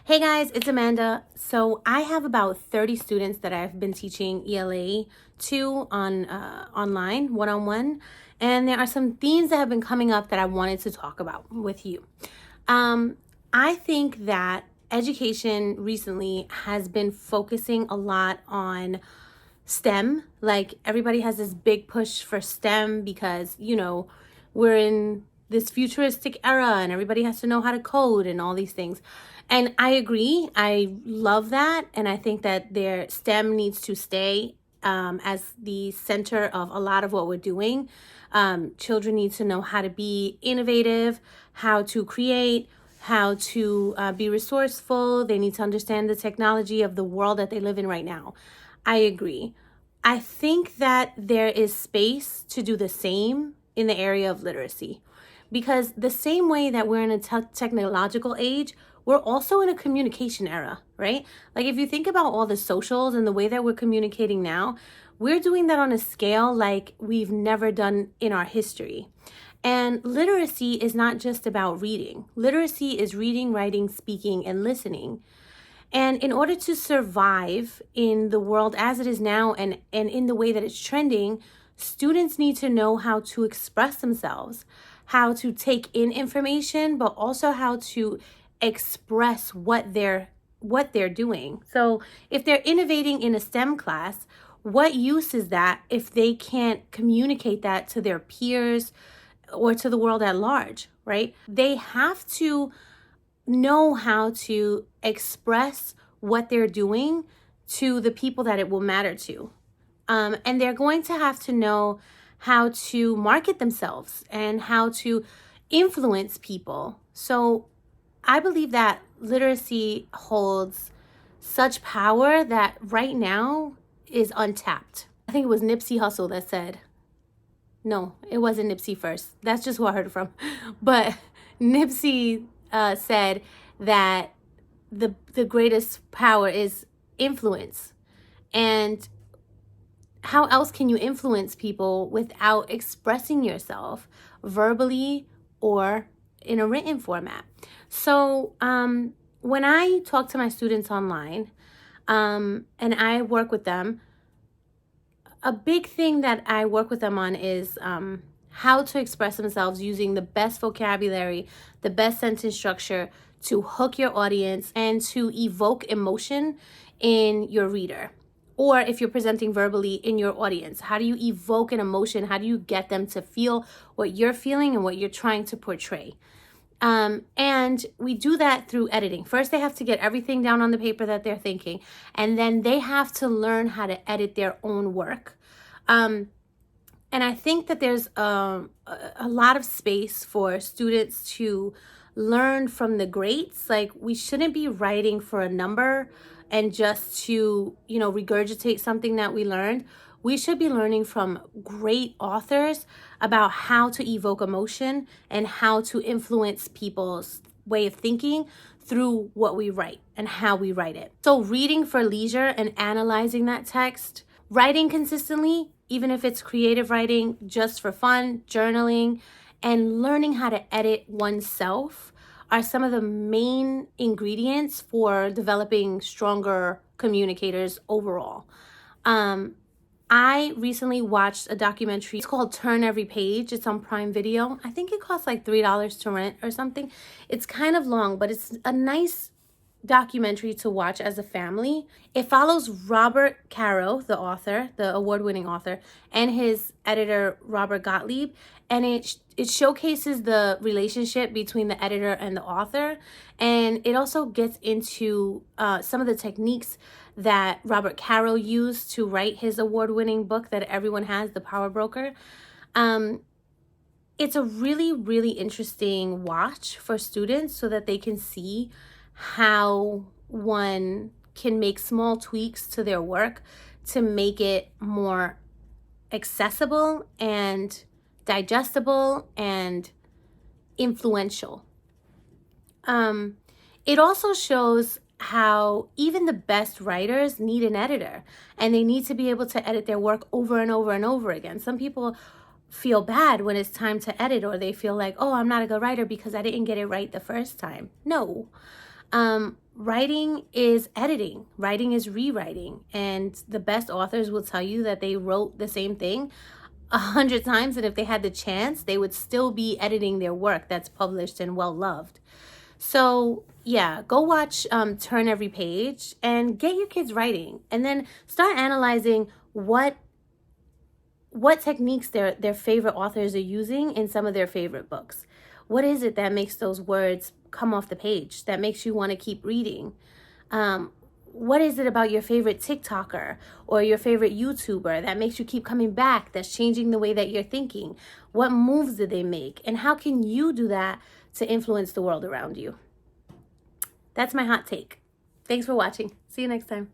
Hey guys, it's Amanda. So I have about 30 students that I've been teaching ELA to on online, one-on-one, and there are some themes that have been coming up that I wanted to talk about with you. I think that education recently has been focusing a lot on STEM. Like everybody has this big push for STEM because, we're in this futuristic era and everybody has to know how to code and all these things. And I agree. I love that. And I think that their STEM needs to stay as the center of a lot of what we're doing. Children need to know how to be innovative, how to create, how to be resourceful. They need to understand the technology of the world that they live in right now. I agree. I think that there is space to do the same in the area of literacy, because the same way that we're in a technological age, we're also in a communication era, right? Like if you think about all the socials and the way that we're communicating now, we're doing that on a scale like we've never done in our history. And literacy is not just about reading. Literacy is reading, writing, speaking, and listening. And in order to survive in the world as it is now and in the way that it's trending, students need to know how to express themselves, how to take in information, but also how to express what they're doing. So if they're innovating in a STEM class, what use is that if they can't communicate that to their peers or to the world at large, right? They have to know how to express what they're doing to the people that it will matter to. And they're going to have to know how to market themselves and how to influence people. So I believe that literacy holds such power that right now is untapped. I think it was Nipsey Hussle that said, no, it wasn't Nipsey first. That's just who I heard it from. But Nipsey said that the greatest power is influence. And how else can you influence people without expressing yourself verbally or in a written format? So when I talk to my students online and I work with them, a big thing that I work with them on is how to express themselves using the best vocabulary, the best sentence structure to hook your audience and to evoke emotion in your reader. Or if you're presenting verbally in your audience, how do you evoke an emotion? How do you get them to feel what you're feeling and what you're trying to portray? And we do that through editing. First, they have to get everything down on the paper that they're thinking, and then they have to learn how to edit their own work. And I think that there's a lot of space for students to learn from the greats. Like, we shouldn't be writing for a number and just to, regurgitate something that we learned. We should be learning from great authors about how to evoke emotion and how to influence people's way of thinking through what we write and how we write it. So reading for leisure and analyzing that text, writing consistently, even if it's creative writing just for fun, journaling, and learning how to edit oneself are some of the main ingredients for developing stronger communicators overall. I recently watched a documentary. It's called Turn Every Page. It's on Prime Video. I think it costs like $3 to rent or something. It's kind of long, but it's a nice documentary to watch as a family. It follows Robert Caro, the author, the award-winning author, and his editor, Robert Gottlieb. And it showcases the relationship between the editor and the author. And it also gets into some of the techniques that Robert Caro used to write his award-winning book that everyone has, The Power Broker. It's a really, really interesting watch for students so that they can see how one can make small tweaks to their work to make it more accessible and digestible and influential. It also shows how even the best writers need an editor, and they need to be able to edit their work over and over and over again. Some people feel bad when it's time to edit, or they feel like, oh, I'm not a good writer because I didn't get it right the first time. No. writing is editing, writing is rewriting, and the best authors will tell you that they wrote the same thing 100 times, and if they had the chance, they would still be editing their work that's published and well loved. So yeah, go watch Turn Every Page and get your kids writing, and then start analyzing what techniques their favorite authors are using in some of their favorite books. What is it that makes those words come off the page, that makes you want to keep reading? What is it about your favorite TikToker or your favorite YouTuber that makes you keep coming back, that's changing the way that you're thinking? What moves did they make? And how can you do that to influence the world around you? That's my hot take. Thanks for watching. See you next time.